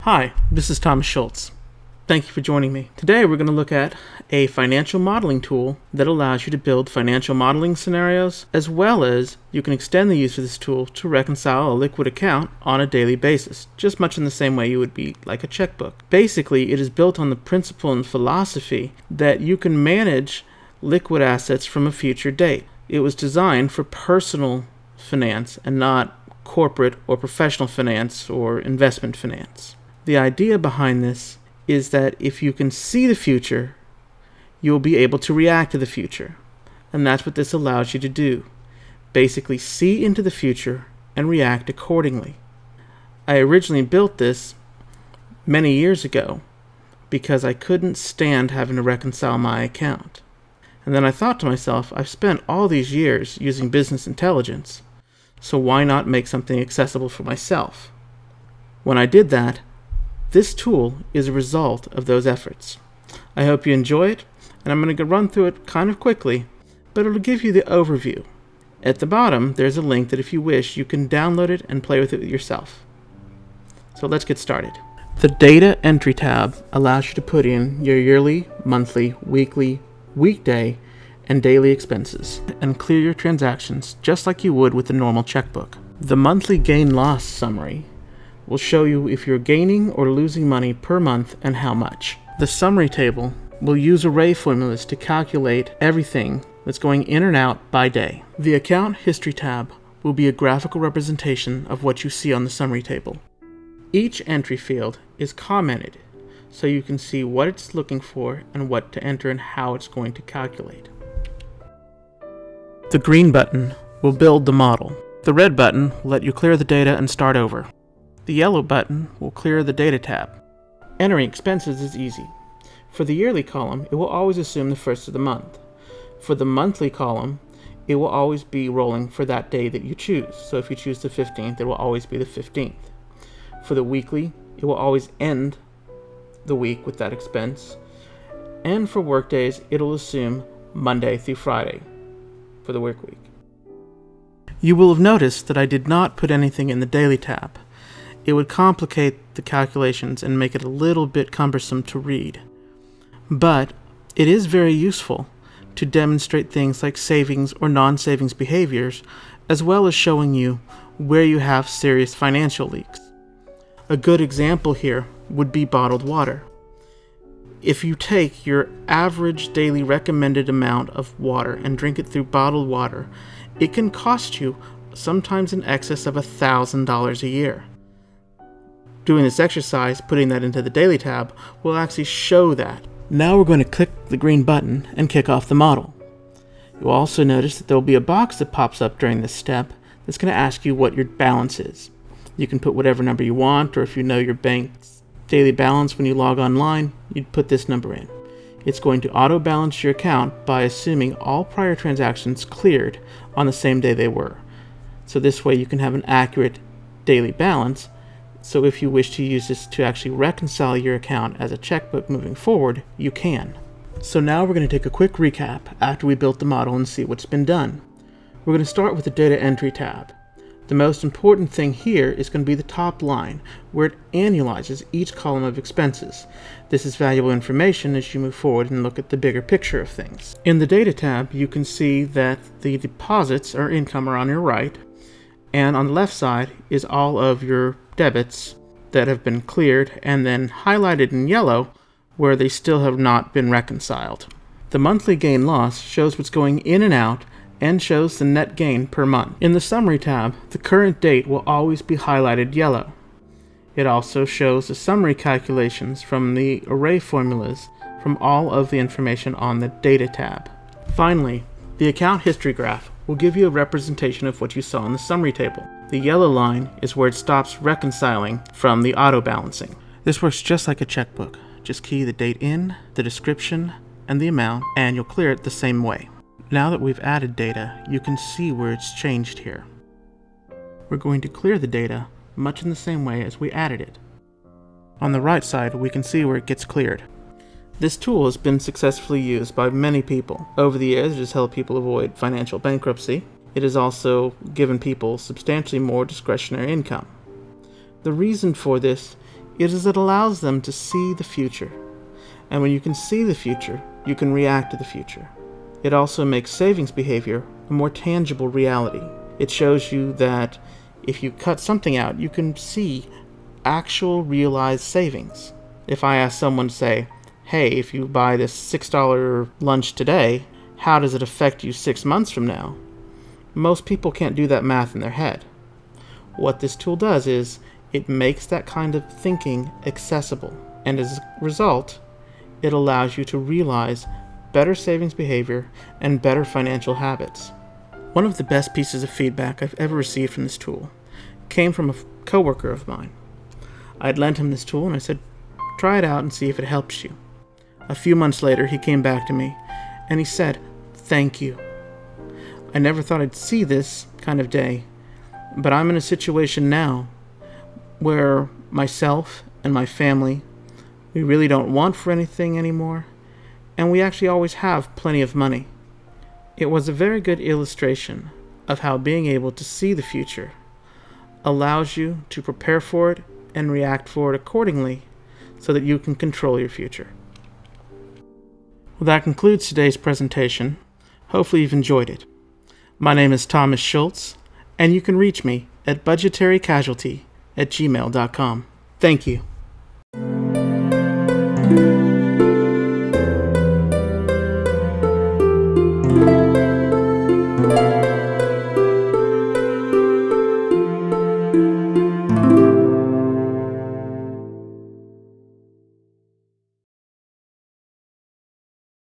Hi, this is Thomas Schultz. Thank you for joining me. Today we're going to look at a financial modeling tool that allows you to build financial modeling scenarios, as well as you can extend the use of this tool to reconcile a liquid account on a daily basis, just much in the same way you would be like a checkbook. Basically, it is built on the principle and philosophy that you can manage liquid assets from a future date. It was designed for personal finance and not corporate or professional finance or investment finance. The idea behind this is that if you can see the future, you will be able to react to the future. And that's what this allows you to do. Basically, see into the future and react accordingly. I originally built this many years ago because I couldn't stand having to reconcile my account. And then I thought to myself, I've spent all these years using business intelligence, so why not make something accessible for myself? When I did that, this tool is a result of those efforts. I hope you enjoy it, and I'm going to run through it kind of quickly, but it'll give you the overview. At the bottom, there's a link that if you wish, you can download it and play with it yourself. So let's get started. The Data Entry tab allows you to put in your yearly, monthly, weekly, weekday, and daily expenses, and clear your transactions just like you would with a normal checkbook. The monthly gain-loss summary will show you if you're gaining or losing money per month and how much. The summary table will use array formulas to calculate everything that's going in and out by day. The account history tab will be a graphical representation of what you see on the summary table. Each entry field is commented so you can see what it's looking for and what to enter and how it's going to calculate. The green button will build the model. The red button will let you clear the data and start over. The yellow button will clear the data tab. Entering expenses is easy. For the yearly column, it will always assume the first of the month. For the monthly column, it will always be rolling for that day that you choose. So if you choose the 15th, it will always be the 15th. For the weekly, it will always end the week with that expense. And for work days, it'll assume Monday through Friday for the work week. You will have noticed that I did not put anything in the daily tab. It would complicate the calculations and make it a little bit cumbersome to read. But it is very useful to demonstrate things like savings or non-savings behaviors, as well as showing you where you have serious financial leaks. A good example here would be bottled water. If you take your average daily recommended amount of water and drink it through bottled water, it can cost you sometimes in excess of $1,000 a year. Doing this exercise, putting that into the daily tab, will actually show that. Now we're going to click the green button and kick off the model. You'll also notice that there will be a box that pops up during this step that's going to ask you what your balance is. You can put whatever number you want, or if you know your bank's daily balance when you log online, you'd put this number in. It's going to auto balance your account by assuming all prior transactions cleared on the same day they were. So this way you can have an accurate daily balance. So if you wish to use this to actually reconcile your account as a checkbook moving forward, you can. So now we're going to take a quick recap after we built the model and see what's been done. We're going to start with the Data Entry tab. The most important thing here is going to be the top line, where it annualizes each column of expenses. This is valuable information as you move forward and look at the bigger picture of things. In the Data tab, you can see that the deposits or income are on your right, and on the left side is all of your debits that have been cleared and then highlighted in yellow where they still have not been reconciled. The monthly gain loss shows what's going in and out and shows the net gain per month. In the summary tab, the current date will always be highlighted yellow. It also shows the summary calculations from the array formulas from all of the information on the data tab. Finally, the account history graph will give you a representation of what you saw in the summary table. The yellow line is where it stops reconciling from the auto balancing. This works just like a checkbook. Just key the date in, the description, and the amount, and you'll clear it the same way. Now that we've added data, you can see where it's changed here. We're going to clear the data much in the same way as we added it. On the right side, we can see where it gets cleared. This tool has been successfully used by many people. Over the years, it has helped people avoid financial bankruptcy. It has also given people substantially more discretionary income. The reason for this is it allows them to see the future. And when you can see the future, you can react to the future. It also makes savings behavior a more tangible reality. It shows you that if you cut something out, you can see actual realized savings. If I ask someone, say, hey, if you buy this $6 lunch today, how does it affect you 6 months from now? Most people can't do that math in their head. What this tool does is it makes that kind of thinking accessible, and as a result, it allows you to realize better savings behavior and better financial habits. One of the best pieces of feedback I've ever received from this tool came from a coworker of mine. I'd lent him this tool and I said, try it out and see if it helps you. A few months later, he came back to me and he said, thank you. I never thought I'd see this kind of day, but I'm in a situation now where myself and my family, we really don't want for anything anymore, and we actually always have plenty of money. It was a very good illustration of how being able to see the future allows you to prepare for it and react for it accordingly so that you can control your future. Well, that concludes today's presentation. Hopefully you've enjoyed it. My name is Thomas Schultz, and you can reach me at budgetarycasualty@gmail.com. Thank you.